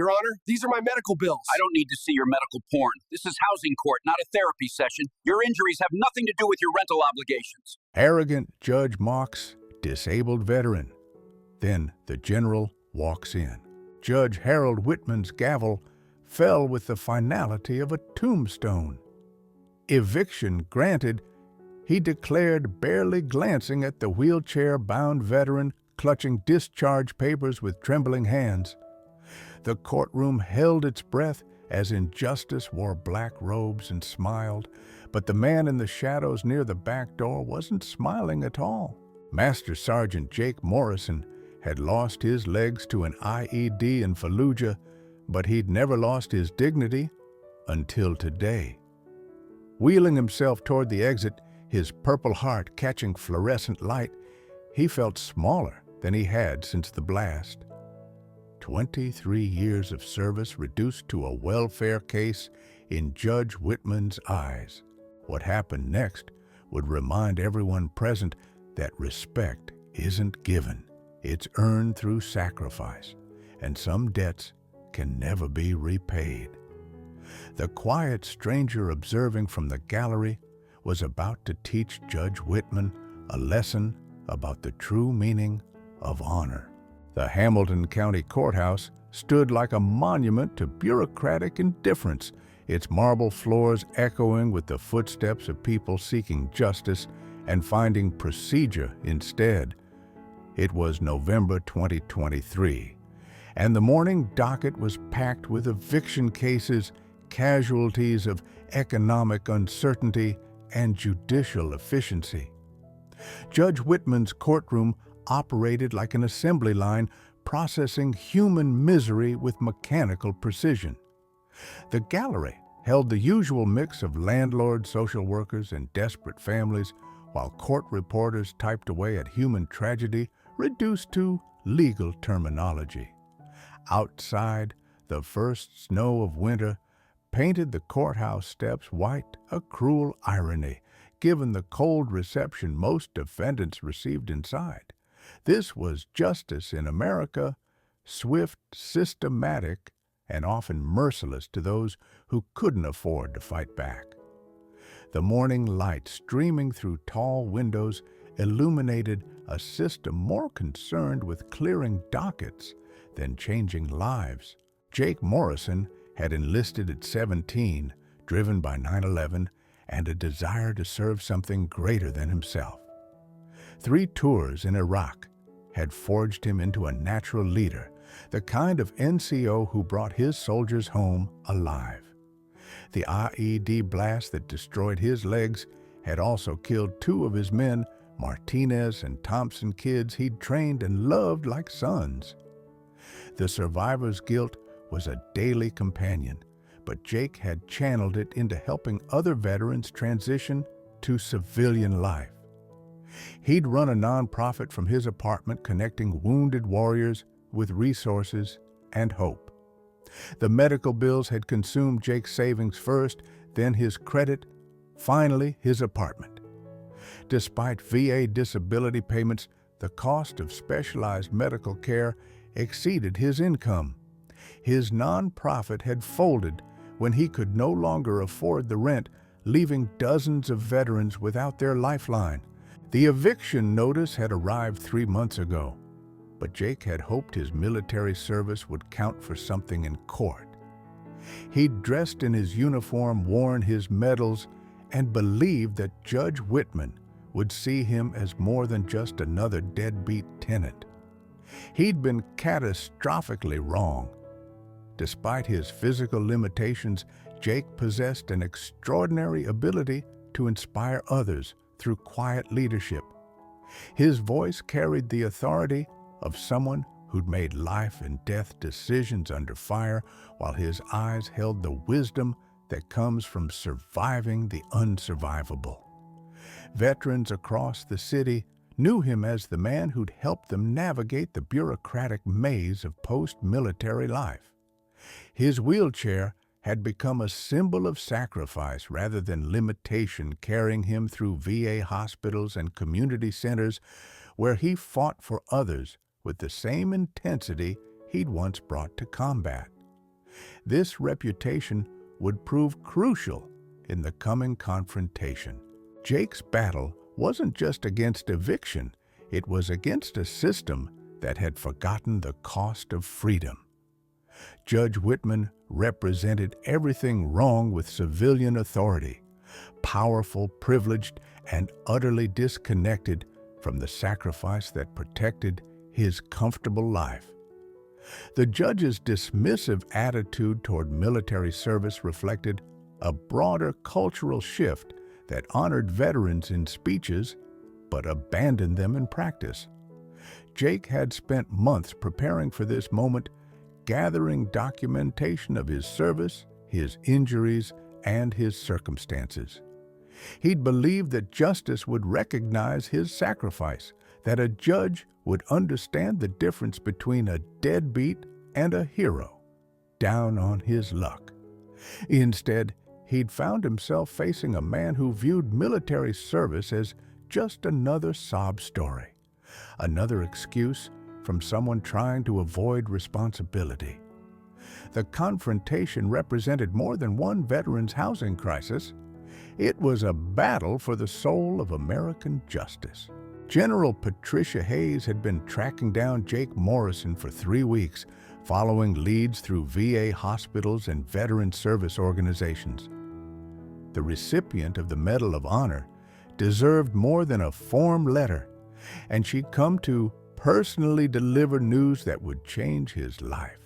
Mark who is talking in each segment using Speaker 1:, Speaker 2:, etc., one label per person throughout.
Speaker 1: Your Honor, these are my medical bills.
Speaker 2: I don't need to see your medical porn. This is housing court, not a therapy session. Your injuries have nothing to do with your rental obligations.
Speaker 3: Arrogant judge mocks disabled veteran. Then the general walks in. Judge Harold Whitman's gavel fell with the finality of a tombstone. Eviction granted, he declared, barely glancing at the wheelchair-bound veteran clutching discharge papers with trembling hands. The courtroom held its breath as injustice wore black robes and smiled, but the man in the shadows near the back door wasn't smiling at all. Master Sergeant Jake Morrison had lost his legs to an IED in Fallujah, but he'd never lost his dignity until today. Wheeling himself toward the exit, his purple heart catching fluorescent light, he felt smaller than he had since the blast. 23 years of service reduced to a welfare case in Judge Whitman's eyes. What happened next would remind everyone present that respect isn't given. It's earned through sacrifice, and some debts can never be repaid. The quiet stranger observing from the gallery was about to teach Judge Whitman a lesson about the true meaning of honor. The Hamilton County Courthouse stood like a monument to bureaucratic indifference, its marble floors echoing with the footsteps of people seeking justice and finding procedure instead. It was November 2023, and the morning docket was packed with eviction cases, casualties of economic uncertainty, and judicial efficiency. Judge Whitman's courtroom operated like an assembly line, processing human misery with mechanical precision. The gallery held the usual mix of landlords, social workers, and desperate families, while court reporters typed away at human tragedy reduced to legal terminology. Outside, the first snow of winter painted the courthouse steps white, a cruel irony, given the cold reception most defendants received inside. This was justice in America, swift, systematic, and often merciless to those who couldn't afford to fight back. The morning light streaming through tall windows illuminated a system more concerned with clearing dockets than changing lives. Jake Morrison had enlisted at 17, driven by 9/11 and a desire to serve something greater than himself. 3 tours in Iraq had forged him into a natural leader, the kind of NCO who brought his soldiers home alive. The IED blast that destroyed his legs had also killed 2 of his men, Martinez and Thompson, kids he'd trained and loved like sons. The survivor's guilt was a daily companion, but Jake had channeled it into helping other veterans transition to civilian life. He'd run a nonprofit from his apartment connecting wounded warriors with resources and hope. The medical bills had consumed Jake's savings first, then his credit, finally his apartment. Despite VA disability payments, the cost of specialized medical care exceeded his income. His nonprofit had folded when he could no longer afford the rent, leaving dozens of veterans without their lifeline. The eviction notice had arrived 3 months ago, but Jake had hoped his military service would count for something in court. He'd dressed in his uniform, worn his medals, and believed that Judge Whitman would see him as more than just another deadbeat tenant. He'd been catastrophically wrong. Despite his physical limitations, Jake possessed an extraordinary ability to inspire others through quiet leadership. His voice carried the authority of someone who'd made life and death decisions under fire, while his eyes held the wisdom that comes from surviving the unsurvivable. Veterans across the city knew him as the man who'd helped them navigate the bureaucratic maze of post-military life. His wheelchair had become a symbol of sacrifice rather than limitation, carrying him through VA hospitals and community centers where he fought for others with the same intensity he'd once brought to combat. This reputation would prove crucial in the coming confrontation. Jake's battle wasn't just against eviction, it was against a system that had forgotten the cost of freedom. Judge Whitman represented everything wrong with civilian authority, powerful, privileged, and utterly disconnected from the sacrifice that protected his comfortable life. The judge's dismissive attitude toward military service reflected a broader cultural shift that honored veterans in speeches but abandoned them in practice. Jake had spent months preparing for this moment, gathering documentation of his service, his injuries, and his circumstances. He'd believed that justice would recognize his sacrifice, that a judge would understand the difference between a deadbeat and a hero. Down on his luck. Instead, he'd found himself facing a man who viewed military service as just another sob story, another excuse from someone trying to avoid responsibility. The confrontation represented more than one veteran's housing crisis. It was a battle for the soul of American justice. General Patricia Hayes had been tracking down Jake Morrison for 3 weeks, following leads through VA hospitals and veteran service organizations. The recipient of the Medal of Honor deserved more than a form letter, and she'd come to personally deliver news that would change his life.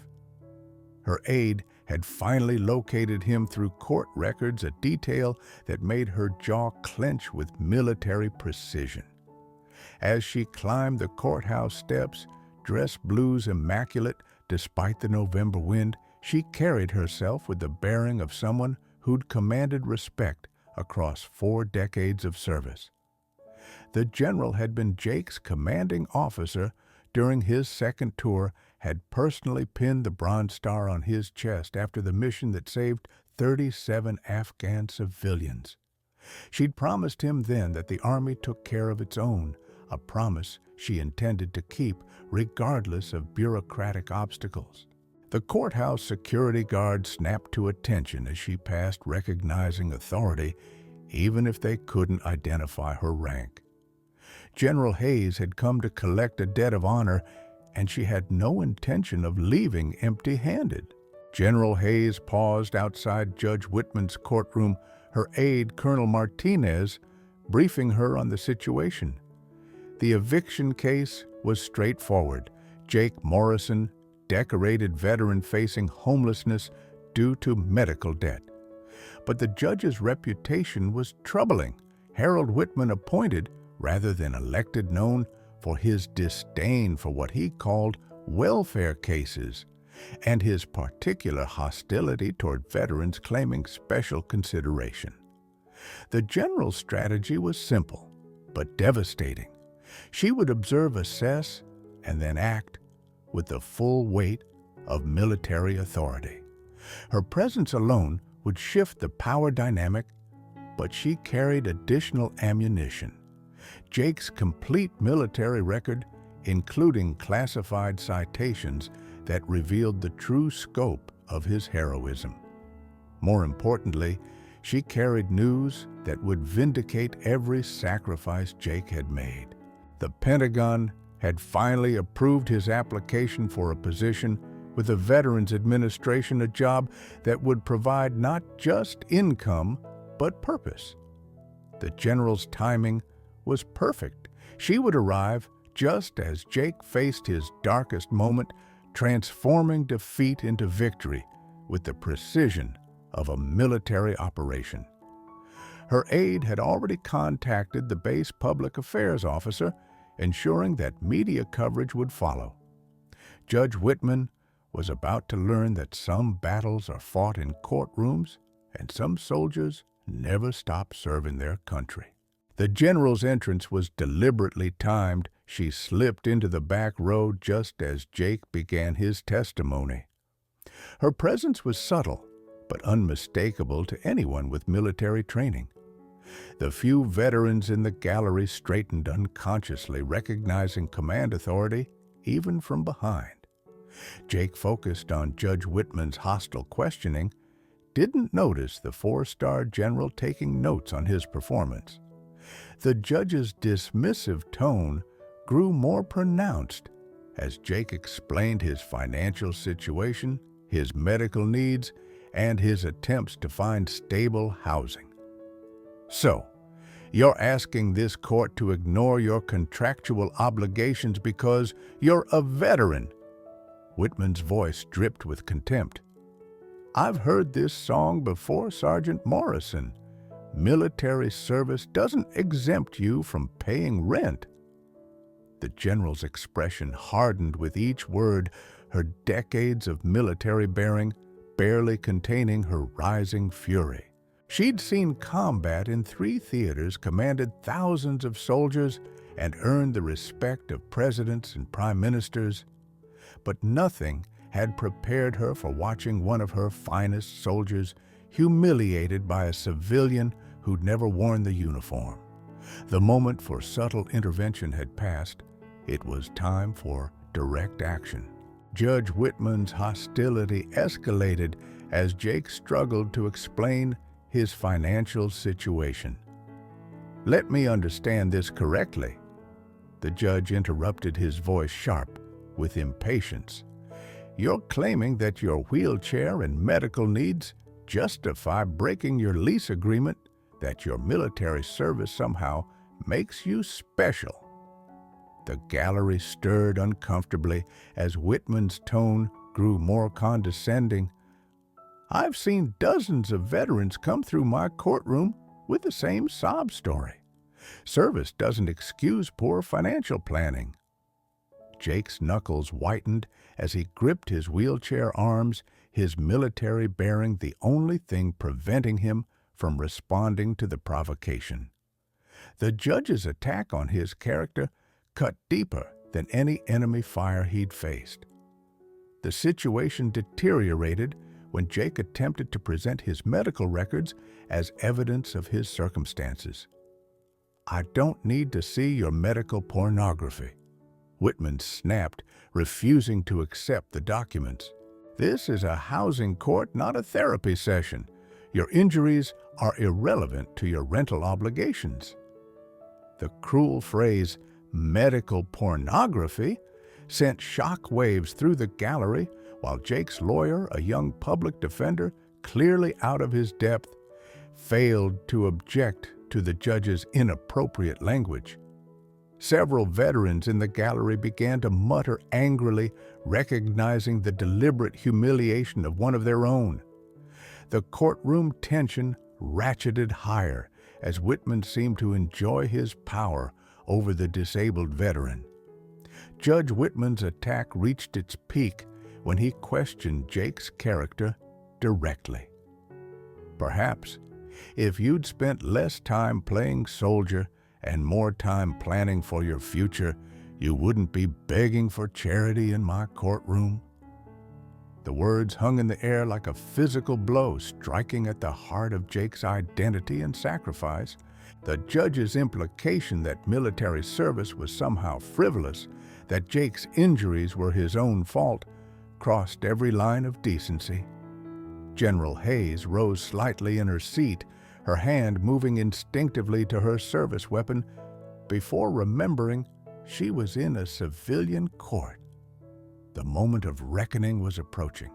Speaker 3: Her aide had finally located him through court records, a detail that made her jaw clench with military precision. As she climbed the courthouse steps, dress blues immaculate despite the November wind, she carried herself with the bearing of someone who'd commanded respect across 4 decades of service. The general had been Jake's commanding officer during his second tour, had personally pinned the Bronze Star on his chest after the mission that saved 37 Afghan civilians. She'd promised him then that the Army took care of its own, a promise she intended to keep regardless of bureaucratic obstacles. The courthouse security guard snapped to attention as she passed, recognizing authority, even if they couldn't identify her rank. General Hayes had come to collect a debt of honor, and she had no intention of leaving empty-handed. General Hayes paused outside Judge Whitman's courtroom, her aide, Colonel Martinez, briefing her on the situation. The eviction case was straightforward. Jake Morrison, decorated veteran facing homelessness due to medical debt. But the judge's reputation was troubling. Harold Whitman, appointed rather than elected, known for his disdain for what he called welfare cases and his particular hostility toward veterans claiming special consideration. The general's strategy was simple, but devastating. She would observe, assess, and then act with the full weight of military authority. Her presence alone would shift the power dynamic, but she carried additional ammunition. Jake's complete military record, including classified citations that revealed the true scope of his heroism. More importantly, she carried news that would vindicate every sacrifice Jake had made. The Pentagon had finally approved his application for a position with the Veterans Administration, a job that would provide not just income, but purpose. The general's timing was perfect. She would arrive just as Jake faced his darkest moment, transforming defeat into victory with the precision of a military operation. Her aide had already contacted the base public affairs officer, ensuring that media coverage would follow. Judge Whitman was about to learn that some battles are fought in courtrooms and some soldiers never stop serving their country. The general's entrance was deliberately timed. She slipped into the back row just as Jake began his testimony. Her presence was subtle, but unmistakable to anyone with military training. The few veterans in the gallery straightened unconsciously, recognizing command authority even from behind. Jake, focused on Judge Whitman's hostile questioning, didn't notice the four-star general taking notes on his performance. The judge's dismissive tone grew more pronounced as Jake explained his financial situation, his medical needs, and his attempts to find stable housing. "So, you're asking this court to ignore your contractual obligations because you're a veteran?" Whitman's voice dripped with contempt. "I've heard this song before, Sergeant Morrison. Military service doesn't exempt you from paying rent." The general's expression hardened with each word, her decades of military bearing barely containing her rising fury. She'd seen combat in 3 theaters, commanded thousands of soldiers, and earned the respect of presidents and prime ministers. But nothing had prepared her for watching one of her finest soldiers humiliated by a civilian who'd never worn the uniform. The moment for subtle intervention had passed. It was time for direct action. Judge Whitman's hostility escalated as Jake struggled to explain his financial situation. "Let me understand this correctly." The judge interrupted, his voice sharp with impatience. "You're claiming that your wheelchair and medical needs justify breaking your lease agreement, that your military service somehow makes you special." The gallery stirred uncomfortably as Whitman's tone grew more condescending. "I've seen dozens of veterans come through my courtroom with the same sob story. Service doesn't excuse poor financial planning." Jake's knuckles whitened as he gripped his wheelchair arms, his military bearing the only thing preventing him from responding to the provocation. The judge's attack on his character cut deeper than any enemy fire he'd faced. The situation deteriorated when Jake attempted to present his medical records as evidence of his circumstances. "I don't need to see your medical pornography," Whitman snapped, refusing to accept the documents. "This is a housing court, not a therapy session. Your injuries are irrelevant to your rental obligations." The cruel phrase, "medical pornography," sent shock waves through the gallery, while Jake's lawyer, a young public defender, clearly out of his depth, failed to object to the judge's inappropriate language. Several veterans in the gallery began to mutter angrily, recognizing the deliberate humiliation of one of their own. The courtroom tension ratcheted higher as Whitman seemed to enjoy his power over the disabled veteran. Judge Whitman's attack reached its peak when he questioned Jake's character directly. "Perhaps, if you'd spent less time playing soldier and more time planning for your future, you wouldn't be begging for charity in my courtroom." The words hung in the air like a physical blow, striking at the heart of Jake's identity and sacrifice. The judge's implication that military service was somehow frivolous, that Jake's injuries were his own fault, crossed every line of decency. General Hayes rose slightly in her seat, her hand moving instinctively to her service weapon, before remembering she was in a civilian court. The moment of reckoning was approaching.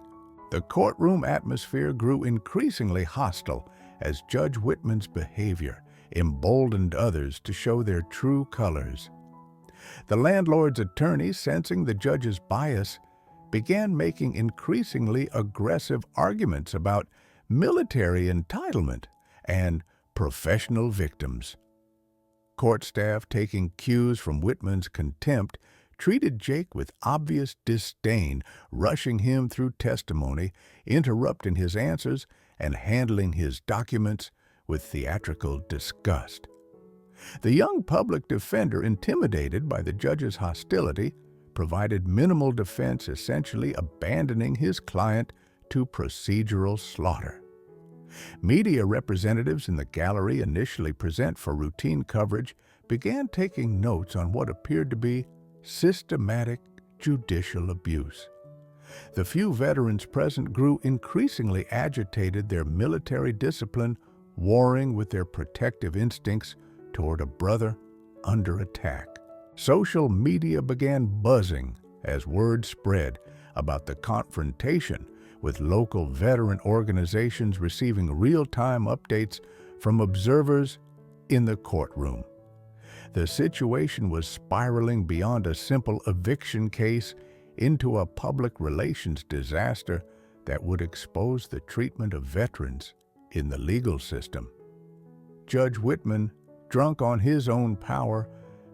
Speaker 3: The courtroom atmosphere grew increasingly hostile as Judge Whitman's behavior emboldened others to show their true colors. The landlord's attorney, sensing the judge's bias, began making increasingly aggressive arguments about military entitlement and professional victims. Court staff, taking cues from Whitman's contempt, treated Jake with obvious disdain, rushing him through testimony, interrupting his answers, and handling his documents with theatrical disgust. The young public defender, intimidated by the judge's hostility, provided minimal defense, essentially abandoning his client to procedural slaughter. Media representatives in the gallery, initially present for routine coverage, began taking notes on what appeared to be systematic judicial abuse. The few veterans present grew increasingly agitated, their military discipline warring with their protective instincts toward a brother under attack. Social media began buzzing as word spread about the confrontation, with local veteran organizations receiving real-time updates from observers in the courtroom. The situation was spiraling beyond a simple eviction case into a public relations disaster that would expose the treatment of veterans in the legal system. Judge Whitman, drunk on his own power,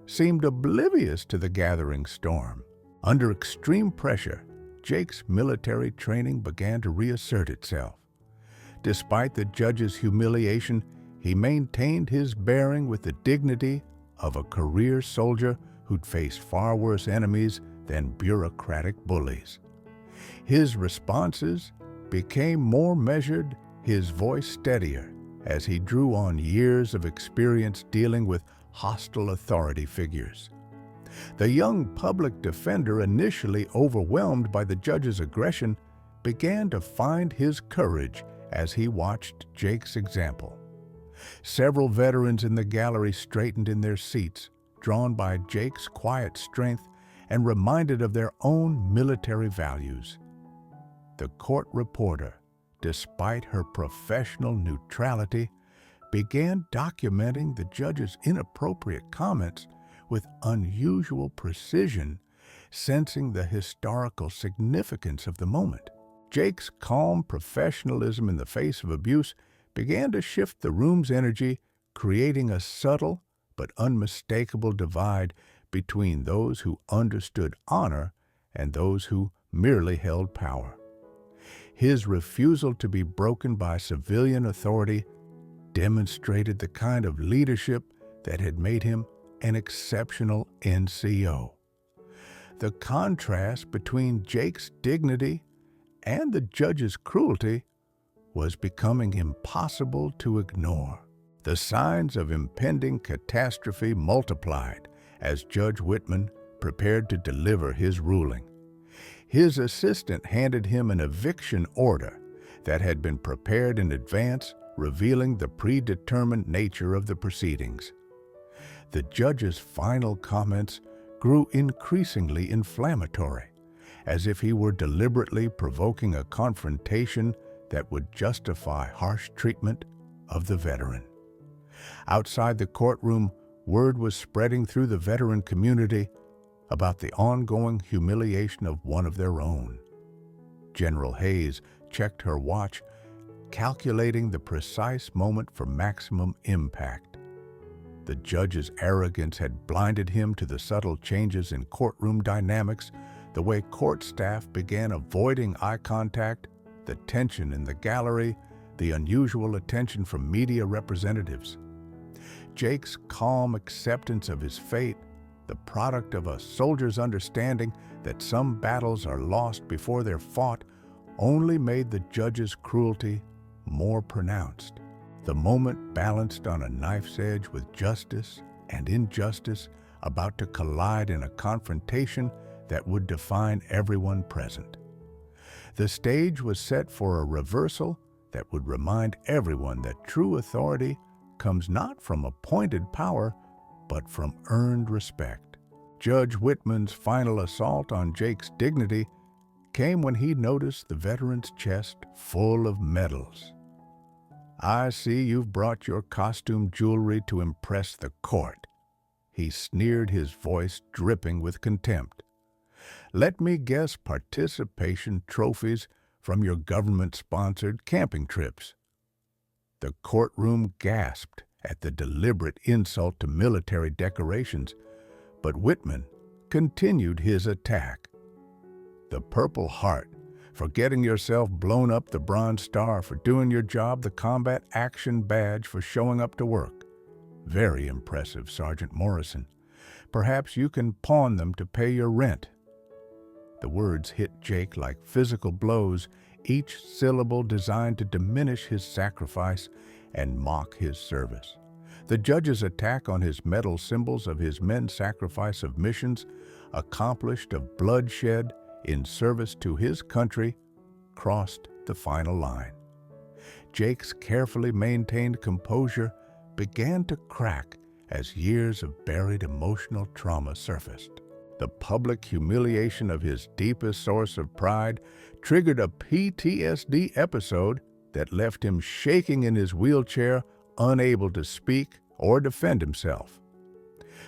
Speaker 3: seemed oblivious to the gathering storm. Under extreme pressure, Jake's military training began to reassert itself. Despite the judge's humiliation, he maintained his bearing with the dignity of a career soldier who'd faced far worse enemies than bureaucratic bullies. His responses became more measured, his voice steadier, as he drew on years of experience dealing with hostile authority figures. The young public defender, initially overwhelmed by the judge's aggression, began to find his courage as he watched Jake's example. Several veterans in the gallery straightened in their seats, drawn by Jake's quiet strength and reminded of their own military values. The court reporter, despite her professional neutrality, began documenting the judge's inappropriate comments with unusual precision, sensing the historical significance of the moment. Jake's calm professionalism in the face of abuse began to shift the room's energy, creating a subtle but unmistakable divide between those who understood honor and those who merely held power. His refusal to be broken by civilian authority demonstrated the kind of leadership that had made him an exceptional NCO. The contrast between Jake's dignity and the judge's cruelty was becoming impossible to ignore. The signs of impending catastrophe multiplied as Judge Whitman prepared to deliver his ruling. His assistant handed him an eviction order that had been prepared in advance, revealing the predetermined nature of the proceedings. The judge's final comments grew increasingly inflammatory, as if he were deliberately provoking a confrontation that would justify harsh treatment of the veteran. Outside the courtroom, word was spreading through the veteran community about the ongoing humiliation of one of their own. General Hayes checked her watch, calculating the precise moment for maximum impact. The judge's arrogance had blinded him to the subtle changes in courtroom dynamics, the way court staff began avoiding eye contact, the tension in the gallery, the unusual attention from media representatives. Jake's calm acceptance of his fate, the product of a soldier's understanding that some battles are lost before they're fought, only made the judge's cruelty more pronounced. The moment balanced on a knife's edge with justice and injustice, about to collide in a confrontation that would define everyone present. The stage was set for a reversal that would remind everyone that true authority comes not from appointed power, but from earned respect. Judge Whitman's final assault on Jake's dignity came when he noticed the veteran's chest full of medals. "I see you've brought your costume jewelry to impress the court," he sneered, his voice dripping with contempt. "Let me guess, participation trophies from your government-sponsored camping trips." The courtroom gasped at the deliberate insult to military decorations, but Whitman continued his attack. "The Purple Heart, for getting yourself blown up; the Bronze Star, for doing your job; the Combat Action Badge, for showing up to work. Very impressive, Sergeant Morrison. Perhaps you can pawn them to pay your rent." The words hit Jake like physical blows, each syllable designed to diminish his sacrifice and mock his service. The judge's attack on his metal symbols of his men's sacrifice of missions, accomplished of bloodshed, in service to his country crossed the final line. Jake's carefully maintained composure began to crack as years of buried emotional trauma surfaced. The public humiliation of his deepest source of pride triggered a PTSD episode that left him shaking in his wheelchair, unable to speak or defend himself.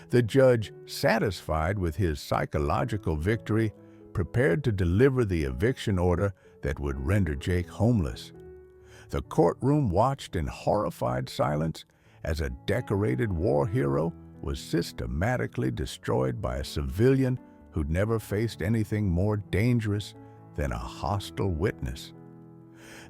Speaker 3: The judge, satisfied with his psychological victory, prepared to deliver the eviction order that would render Jake homeless. The courtroom watched in horrified silence as a decorated war hero was systematically destroyed by a civilian who'd never faced anything more dangerous than a hostile witness.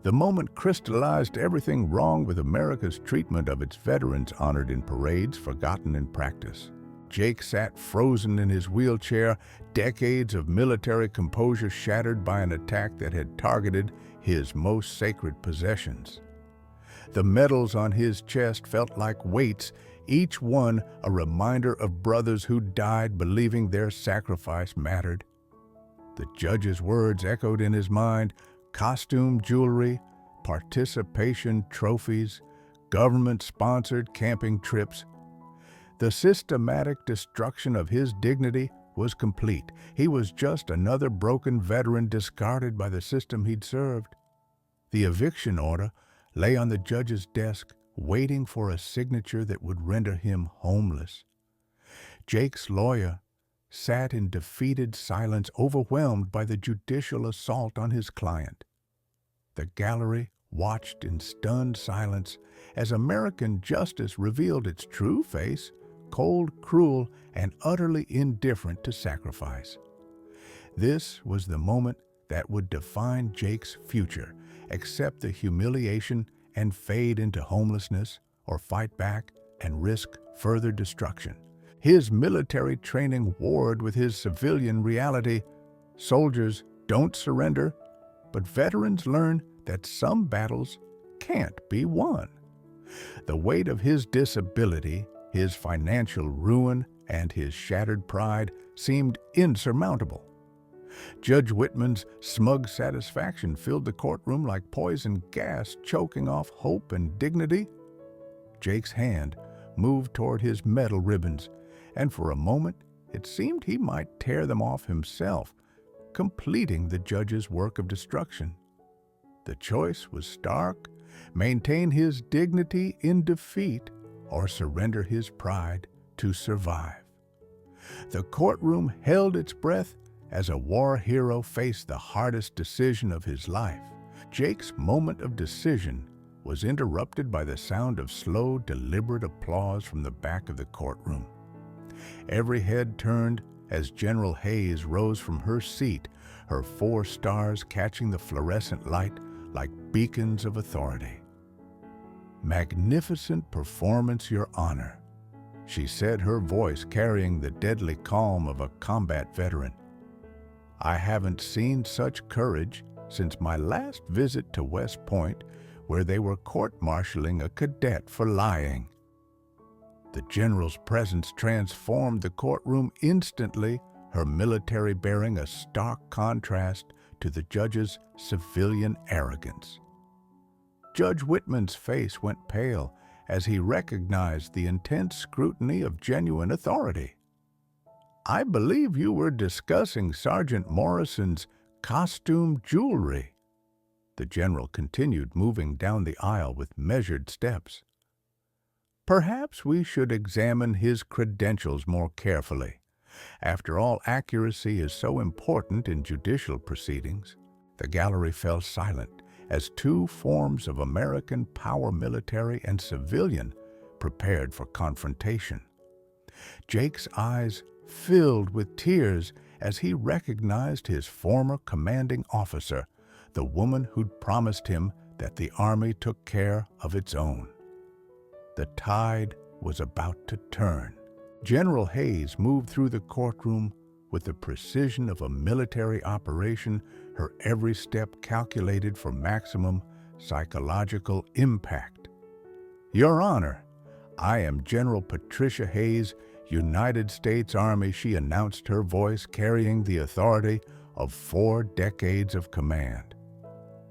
Speaker 3: The moment crystallized everything wrong with America's treatment of its veterans honored in parades, forgotten in practice. Jake sat frozen in his wheelchair, decades of military composure shattered by an attack that had targeted his most sacred possessions. The medals on his chest felt like weights, each one a reminder of brothers who died believing their sacrifice mattered. The judge's words echoed in his mind: costume jewelry, participation trophies, government-sponsored camping trips. The systematic destruction of his dignity was complete. He was just another broken veteran discarded by the system he'd served. The eviction order lay on the judge's desk, waiting for a signature that would render him homeless. Jake's lawyer sat in defeated silence, overwhelmed by the judicial assault on his client. The gallery watched in stunned silence as American justice revealed its true face: cold, cruel, and utterly indifferent to sacrifice. This was the moment that would define Jake's future: accept the humiliation and fade into homelessness, or fight back and risk further destruction. His military training warred with his civilian reality. Soldiers don't surrender, but veterans learn that some battles can't be won. The weight of his disability, his financial ruin, and his shattered pride seemed insurmountable. Judge Whitman's smug satisfaction filled the courtroom like poison gas, choking off hope and dignity. Jake's hand moved toward his medal ribbons, and for a moment it seemed he might tear them off himself, completing the judge's work of destruction. The choice was stark: maintain his dignity in defeat or surrender his pride to survive. The courtroom held its breath as a war hero faced the hardest decision of his life. Jake's moment of decision was interrupted by the sound of slow, deliberate applause from the back of the courtroom. Every head turned as General Hayes rose from her seat, her 4 stars catching the fluorescent light like beacons of authority. "Magnificent performance, Your Honor," she said, her voice carrying the deadly calm of a combat veteran. "I haven't seen such courage since my last visit to West Point, where they were court-martialing a cadet for lying." The general's presence transformed the courtroom instantly, her military bearing a stark contrast to the judge's civilian arrogance. Judge Whitman's face went pale as he recognized the intense scrutiny of genuine authority. "I believe you were discussing Sergeant Morrison's costume jewelry," the general continued, moving down the aisle with measured steps. "Perhaps we should examine his credentials more carefully. After all, accuracy is so important in judicial proceedings." The gallery fell silent as 2 forms of American power, military and civilian, prepared for confrontation. Jake's eyes filled with tears as he recognized his former commanding officer, the woman who'd promised him that the Army took care of its own. The tide was about to turn. General Hayes moved through the courtroom with the precision of a military operation, her every step calculated for maximum psychological impact. "Your Honor, I am General Patricia Hayes, United States Army," she announced, her voice carrying the authority of 4 decades of command.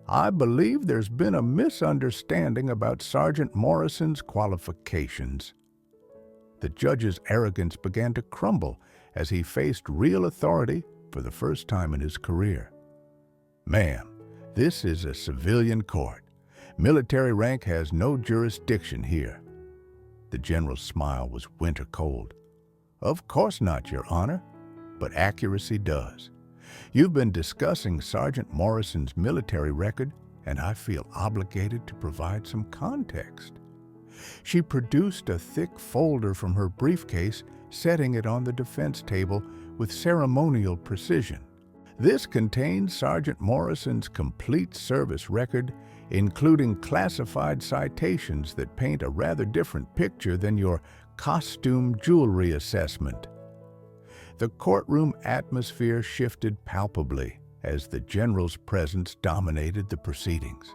Speaker 3: I believe there's been a misunderstanding about Sergeant Morrison's qualifications. The judge's arrogance began to crumble as he faced real authority for the first time in his career. Ma'am, this is a civilian court. Military rank has no jurisdiction here. The general's smile was winter cold. Of course not, Your Honor, but accuracy does. You've been discussing Sergeant Morrison's military record, and I feel obligated to provide some context. She produced a thick folder from her briefcase, setting it on the defense table with ceremonial precision. This contains Sergeant Morrison's complete service record, including classified citations that paint a rather different picture than your costume jewelry assessment. The courtroom atmosphere shifted palpably as the general's presence dominated the proceedings.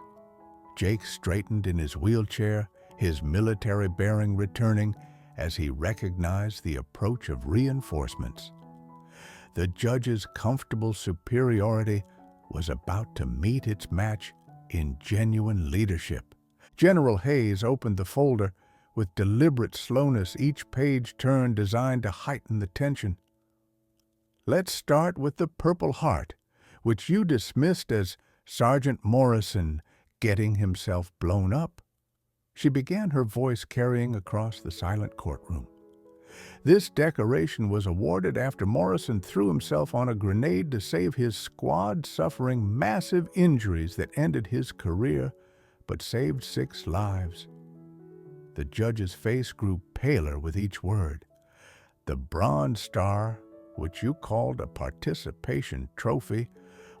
Speaker 3: Jake straightened in his wheelchair, his military bearing returning as he recognized the approach of reinforcements. The judge's comfortable superiority was about to meet its match in genuine leadership. General Hayes opened the folder with deliberate slowness, each page turned designed to heighten the tension. Let's start with the Purple Heart, which you dismissed as Sergeant Morrison getting himself blown up. She began, her voice carrying across the silent courtroom. This decoration was awarded after Morrison threw himself on a grenade to save his squad, suffering massive injuries that ended his career but saved 6 lives. The judge's face grew paler with each word. The Bronze Star, which you called a participation trophy,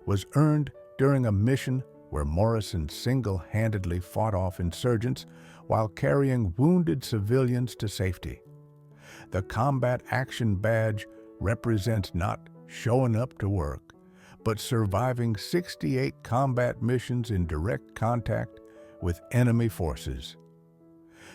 Speaker 3: was earned during a mission where Morrison single-handedly fought off insurgents while carrying wounded civilians to safety. The Combat Action Badge represents not showing up to work, but surviving 68 combat missions in direct contact with enemy forces.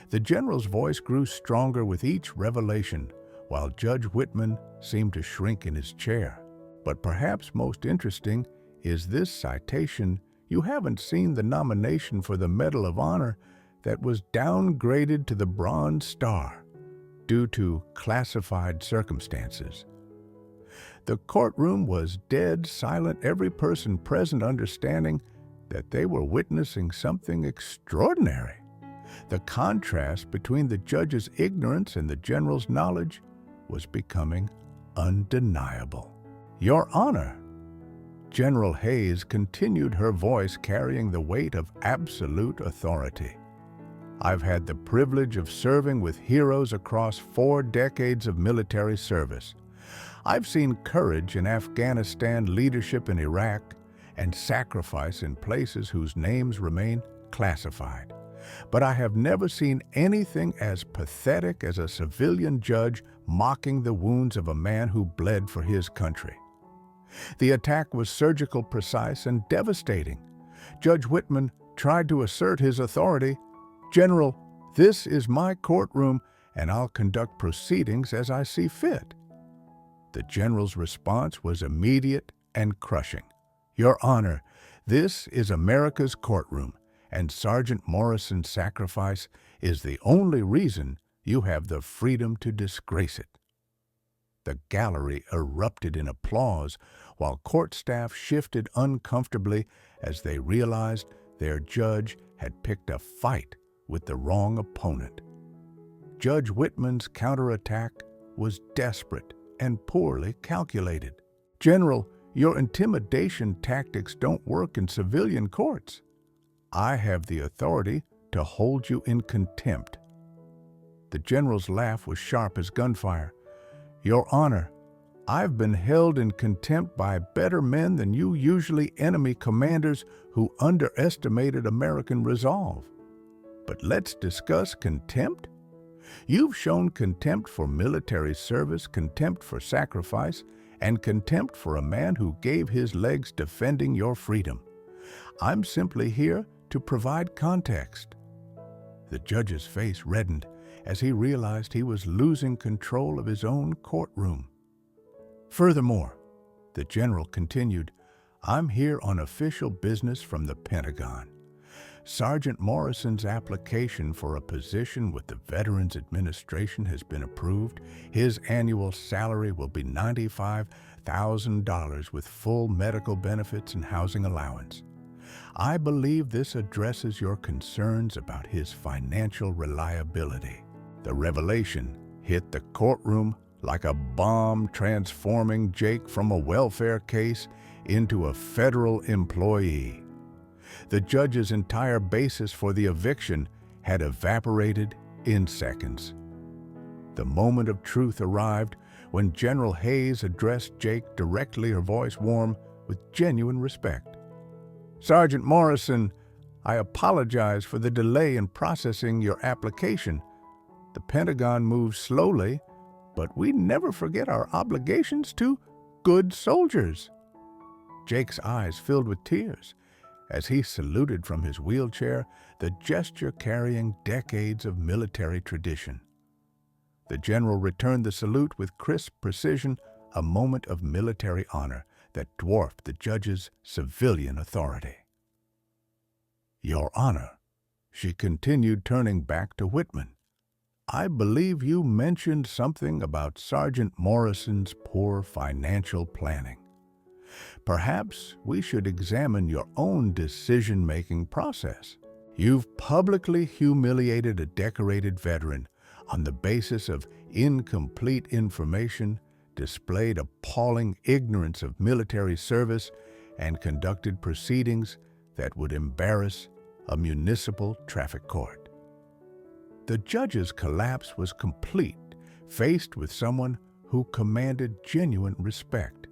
Speaker 3: The general's voice grew stronger with each revelation, while Judge Whitman seemed to shrink in his chair. But perhaps most interesting is this citation. You haven't seen the nomination for the Medal of Honor that was downgraded to the Bronze Star due to classified circumstances. The courtroom was dead silent, every person present understanding that they were witnessing something extraordinary. The contrast between the judge's ignorance and the general's knowledge was becoming undeniable. Your Honor, General Hayes continued, her voice carrying the weight of absolute authority. I've had the privilege of serving with heroes across 4 decades of military service. I've seen courage in Afghanistan, leadership in Iraq, and sacrifice in places whose names remain classified. But I have never seen anything as pathetic as a civilian judge mocking the wounds of a man who bled for his country. The attack was surgical, precise, and devastating. Judge Whitman tried to assert his authority. General, this is my courtroom, and I'll conduct proceedings as I see fit. The general's response was immediate and crushing. Your Honor, this is America's courtroom, and Sergeant Morrison's sacrifice is the only reason you have the freedom to disgrace it. The gallery erupted in applause, while court staff shifted uncomfortably as they realized their judge had picked a fight with the wrong opponent. Judge Whitman's counterattack was desperate and poorly calculated. General, your intimidation tactics don't work in civilian courts. I have the authority to hold you in contempt. The general's laugh was sharp as gunfire. Your Honor, I've been held in contempt by better men than you, usually enemy commanders who underestimated American resolve. But let's discuss contempt. You've shown contempt for military service, contempt for sacrifice, and contempt for a man who gave his legs defending your freedom. I'm simply here to provide context. The judge's face reddened as he realized he was losing control of his own courtroom. Furthermore, The general continued, "I'm here on official business from the Pentagon. Sergeant Morrison's application for a position with the Veterans Administration has been approved. His annual salary will be $95,000 with full medical benefits and housing allowance. I believe this addresses your concerns about his financial reliability." The revelation hit the courtroom like a bomb, transforming Jake from a welfare case into a federal employee. The judge's entire basis for the eviction had evaporated in seconds. The moment of truth arrived when General Hayes addressed Jake directly, her voice warm with genuine respect. "Sergeant Morrison, I apologize for the delay in processing your application. The Pentagon moves slowly, but we never forget our obligations to good soldiers." Jake's eyes filled with tears as he saluted from his wheelchair, the gesture carrying decades of military tradition. The general returned the salute with crisp precision, a moment of military honor that dwarfed the judge's civilian authority. "Your Honor," she continued, turning back to Whitman, "I believe you mentioned something about Sergeant Morrison's poor financial planning. Perhaps we should examine your own decision-making process. You've publicly humiliated a decorated veteran on the basis of incomplete information, displayed appalling ignorance of military service, and conducted proceedings that would embarrass a municipal traffic court." The judge's collapse was complete, faced with someone who commanded genuine respect.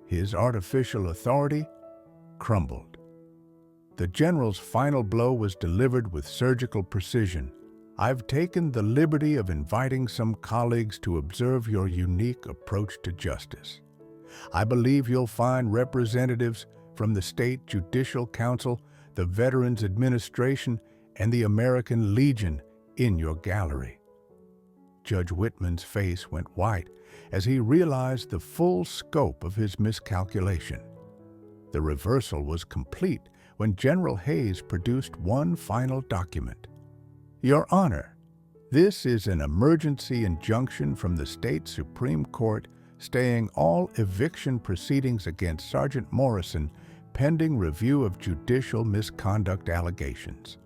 Speaker 3: His artificial authority crumbled. The general's final blow was delivered with surgical precision. "I've taken the liberty of inviting some colleagues to observe your unique approach to justice. I believe you'll find representatives from the State Judicial Council, the Veterans Administration, and the American Legion in your gallery." Judge Whitman's face went white as he realized the full scope of his miscalculation. The reversal was complete when General Hayes produced one final document. "Your Honor, this is an emergency injunction from the State Supreme Court staying all eviction proceedings against Sergeant Morrison pending review of judicial misconduct allegations."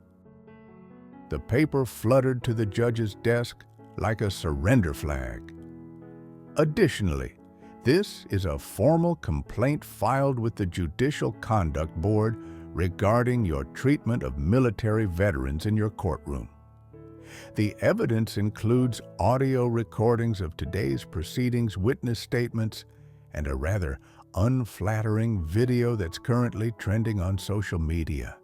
Speaker 3: The paper fluttered to the judge's desk like a surrender flag. "Additionally, this is a formal complaint filed with the Judicial Conduct Board regarding your treatment of military veterans in your courtroom. The evidence includes audio recordings of today's proceedings, witness statements, and a rather unflattering video that's currently trending on social media."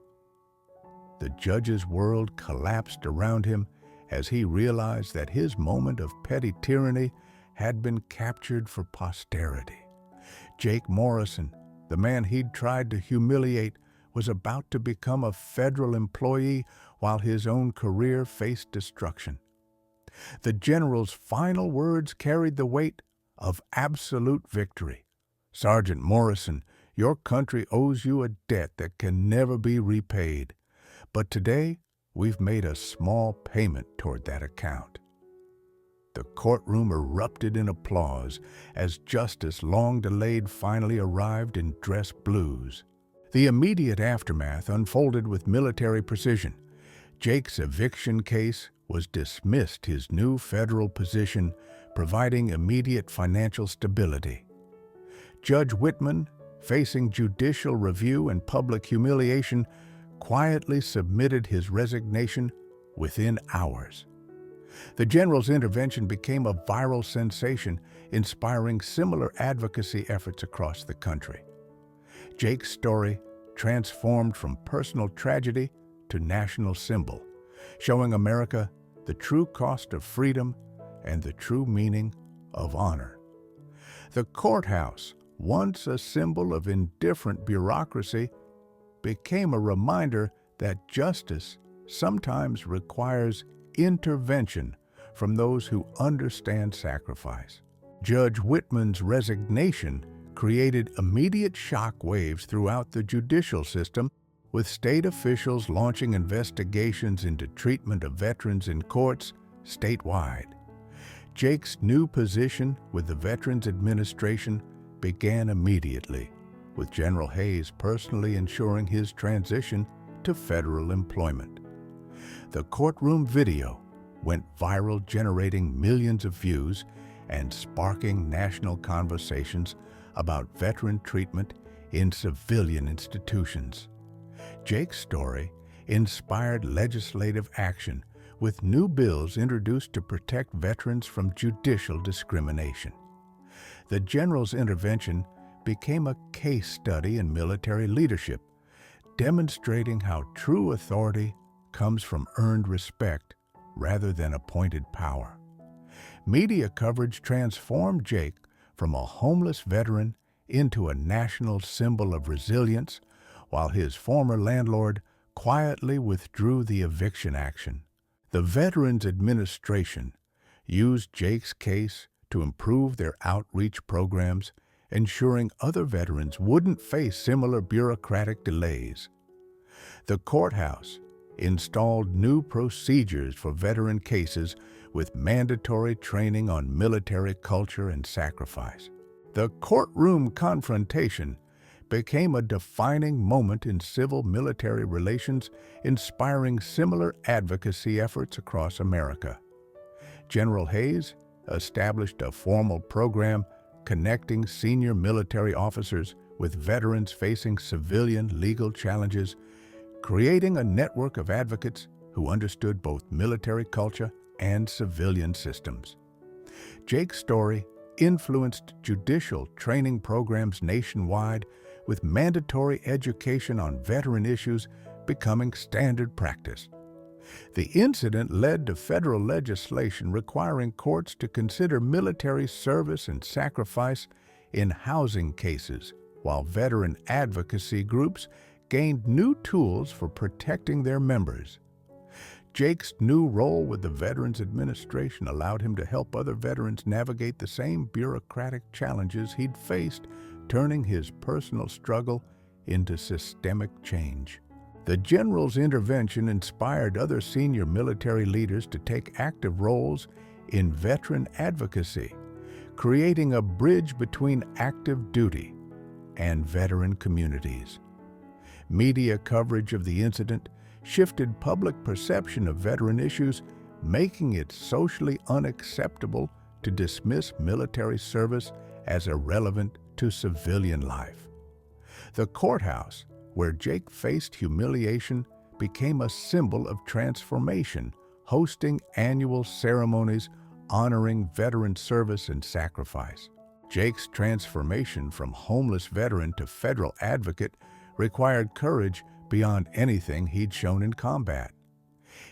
Speaker 3: The judge's world collapsed around him as he realized that his moment of petty tyranny had been captured for posterity. Jake Morrison, the man he'd tried to humiliate, was about to become a federal employee while his own career faced destruction. The general's final words carried the weight of absolute victory. "Sergeant Morrison, your country owes you a debt that can never be repaid. But today, we've made a small payment toward that account." The courtroom erupted in applause as justice, long delayed, finally arrived in dress blues. The immediate aftermath unfolded with military precision. Jake's eviction case was dismissed, his new federal position providing immediate financial stability. Judge Whitman, facing judicial review and public humiliation, quietly submitted his resignation within hours. The general's intervention became a viral sensation, inspiring similar advocacy efforts across the country. Jake's story transformed from personal tragedy to national symbol, showing America the true cost of freedom and the true meaning of honor. The courthouse, once a symbol of indifferent bureaucracy, became a reminder that justice sometimes requires intervention from those who understand sacrifice. Judge Whitman's resignation created immediate shock waves throughout the judicial system, with state officials launching investigations into treatment of veterans in courts statewide. Jake's new position with the Veterans Administration began immediately, with General Hayes personally ensuring his transition to federal employment. The courtroom video went viral, generating millions of views and sparking national conversations about veteran treatment in civilian institutions. Jake's story inspired legislative action, with new bills introduced to protect veterans from judicial discrimination. The general's intervention became a case study in military leadership, demonstrating how true authority comes from earned respect rather than appointed power. Media coverage transformed Jake from a homeless veteran into a national symbol of resilience, while his former landlord quietly withdrew the eviction action. The Veterans Administration used Jake's case to improve their outreach programs, ensuring other veterans wouldn't face similar bureaucratic delays. The courthouse installed new procedures for veteran cases with mandatory training on military culture and sacrifice. The courtroom confrontation became a defining moment in civil-military relations, inspiring similar advocacy efforts across America. General Hayes established a formal program connecting senior military officers with veterans facing civilian legal challenges, creating a network of advocates who understood both military culture and civilian systems. Jake's story influenced judicial training programs nationwide, with mandatory education on veteran issues becoming standard practice. The incident led to federal legislation requiring courts to consider military service and sacrifice in housing cases, while veteran advocacy groups gained new tools for protecting their members. Jake's new role with the Veterans Administration allowed him to help other veterans navigate the same bureaucratic challenges he'd faced, turning his personal struggle into systemic change. The general's intervention inspired other senior military leaders to take active roles in veteran advocacy, creating a bridge between active duty and veteran communities. Media coverage of the incident shifted public perception of veteran issues, making it socially unacceptable to dismiss military service as irrelevant to civilian life. The courthouse, where Jake faced humiliation, became a symbol of transformation, hosting annual ceremonies honoring veteran service and sacrifice. Jake's transformation from homeless veteran to federal advocate required courage beyond anything he'd shown in combat.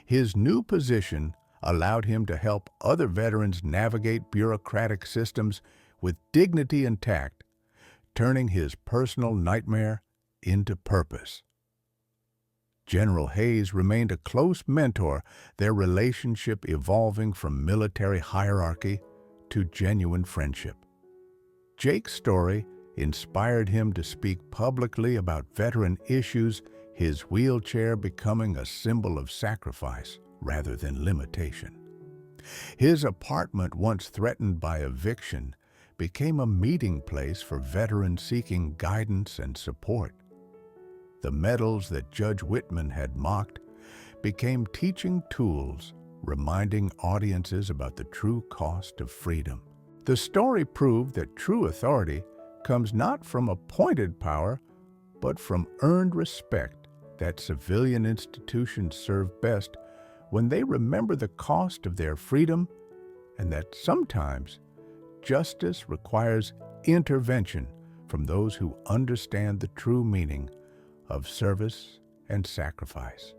Speaker 3: His new position allowed him to help other veterans navigate bureaucratic systems with dignity intact, turning his personal nightmare into purpose. General Hayes remained a close mentor, their relationship evolving from military hierarchy to genuine friendship. Jake's story inspired him to speak publicly about veteran issues, his wheelchair becoming a symbol of sacrifice rather than limitation. His apartment, once threatened by eviction, became a meeting place for veterans seeking guidance and support. The medals that Judge Whitman had mocked became teaching tools, reminding audiences about the true cost of freedom. The story proved that true authority comes not from appointed power, but from earned respect, that civilian institutions serve best when they remember the cost of their freedom, and that sometimes justice requires intervention from those who understand the true meaning of service and sacrifice.